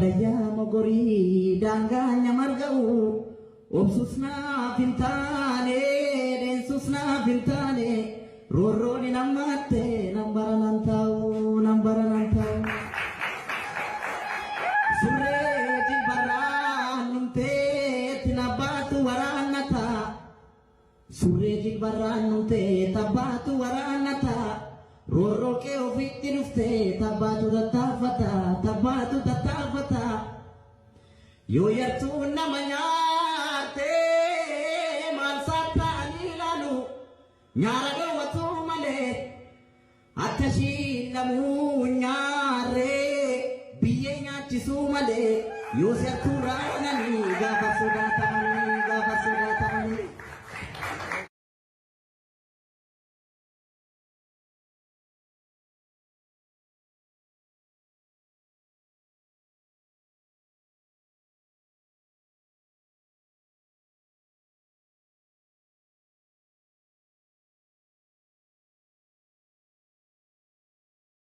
Adaya mogori danganya margau obsusna pintane densusna pintane roro ni namate nambaran antau surre di baran nunte tinabatu waranata surre di baran nunte tabatu waranata roro ke ofitti nufte tabatu tatafata yo yartu namanya te mansata anilalu nyara go watu male atashi lamu nyare biye nyati sumale yo yartu rana ni ga basuda tamani